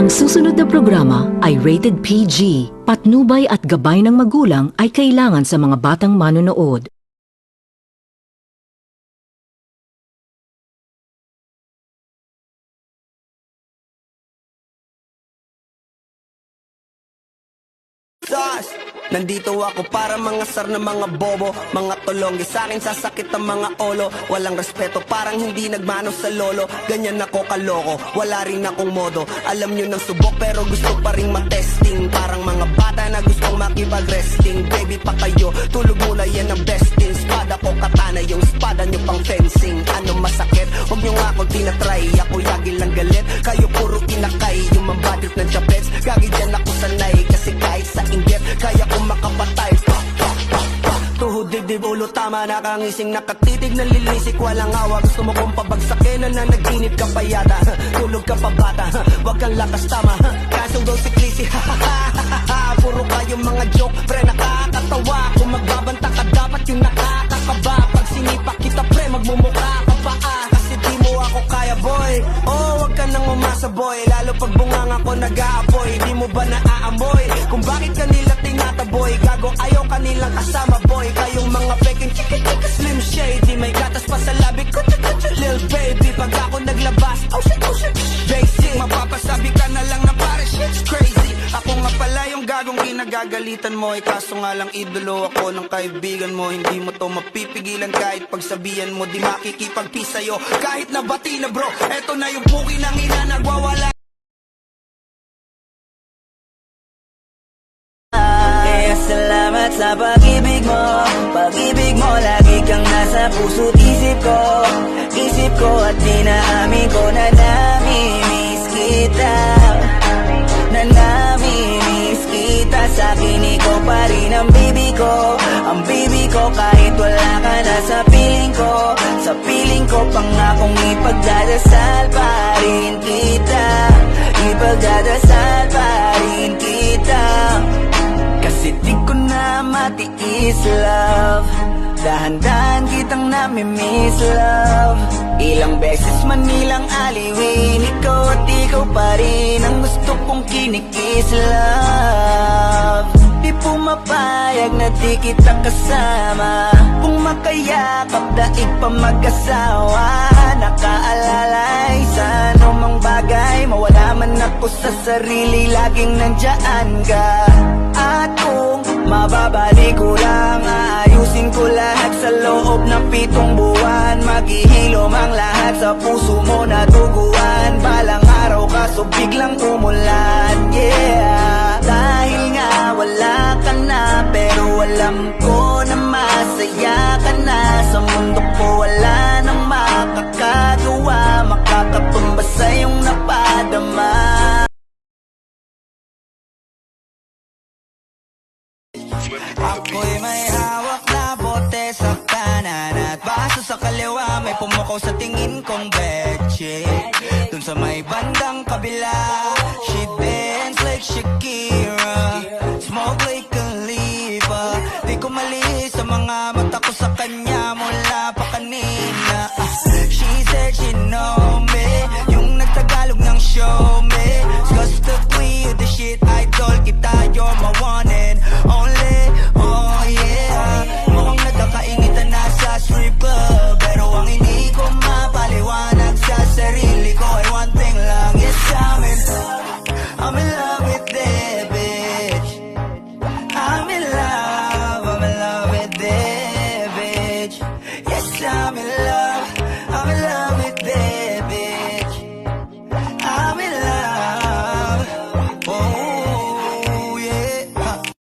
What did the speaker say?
Ang susunod na programa ay rated PG. Patnubay at gabay ng magulang ay kailangan sa mga batang manonood. Nandito ako para mga sar na mga bobo, mga tulonggi sa akin sasakit ang mga olo. Walang respeto, parang hindi nagmano sa lolo. Ganyan ako kaloko, wala rin akong modo. Alam nyo ng subok pero gusto pa rin matesting. Parang mga bata na gustong makipag-wrestling. Baby pa kayo, tulog muna yan ang besting. Spada ko katana, yung spada nyo pang fencing. Ano masakit? Huwag nyo nga akong tinatry. Ako yagi lang galit, kayo puro kinakay. Yung mambadrip ng chapets, gagi dyan ako sanay. Kasi kahit sa inggit, kaya ko makapatay. Tuhod, dibdib, ulo, tama, nakangising, nakatitig, nalilisik, walang awa. Gusto mo kong pabagsakin, na nag-inip ka pa yata. Tulog ka pa bata, wag kang lakas tama. Kasong daw si Clissy, puro kayong mga joke, pre, nakakatawa. Kung magbabanta ka, dapat yung nakakakaba. Pag sinipak kita, pre, magmumukha ka pa, kasi di mo ako kaya, boy. Oh, wag ka nang umasa, boy. Lalo pag bunganga ko nag-aapoy. Di mo ba naaamoy kung bakit kanila tinataboy? Gago, ayaw kanilang kasama, boy. Kayong mga peking chika-chika slim shady. May gatas pa sa labi ko, lil baby. Pag ako naglabas, oh shit, basic. Mapapasabi ka na lang na pare, shit's crazy. Ako nga pala yung gagong ginagagalitan mo. Kaso nga lang idolo ako ng kaibigan mo. Hindi mo to mapipigilan kahit pagsabihan mo. Di makikipagpi sa'yo kahit nabati na bro. Eto na yung puki ng ina nagwawala. Salamat sa pag-ibig mo, lagi kang nasa puso't isip ko at dinaamin ko na namimiss kita, sa akin ikaw pa rin ang baby ko, kahit wala ka na sa piling ko, pangakong ipagdadasal pa rin kita, kasi di ko na matiis, love. Dahan-dahan kitang namimiss, love. Ilang beses man nilang aliwin, ikaw at ikaw pa rin ang gusto kong kinikis, love. Di pumapayag na di kita kasama. Kung makayakap, daig pa mag-asawa. Nakaalalay sa anumang bagay, mawala man ako sa sarili, laging nandyan ka. At kung mababalik ko lang, aayusin ko lahat sa loob ng 7 buwan. Maghihilom ang lahat sa puso mo na duguan. Balang araw kaso biglang umulan, yeah. Dahil nga wala ka na, pero alam ko na masaya ka na. Sa mundo ko wala nang makakagawa, makakatumba sa iyong napadama. Ako'y may hawak na bote sa kanan at baso sa kaliwa, may pumukaw sa tingin kong betche. Dun sa may bandang kabila, she dance like Shakira, smoke like Khalifa. Di ko mali sa mga mata ko sa kanya mula pa kanina. She said she know me, yung nagtagalog ng show me. Cause the queen of the shit, idol kita, you're my one and only. Oh yeah, mukhang nagkakainitan na sa strip club, pero ang hindi ko mapaliwanag sa sarili ko ay one thing lang. Yes, I'm in love with that bitch. I'm in love with that bitch. Yes, I'm in love.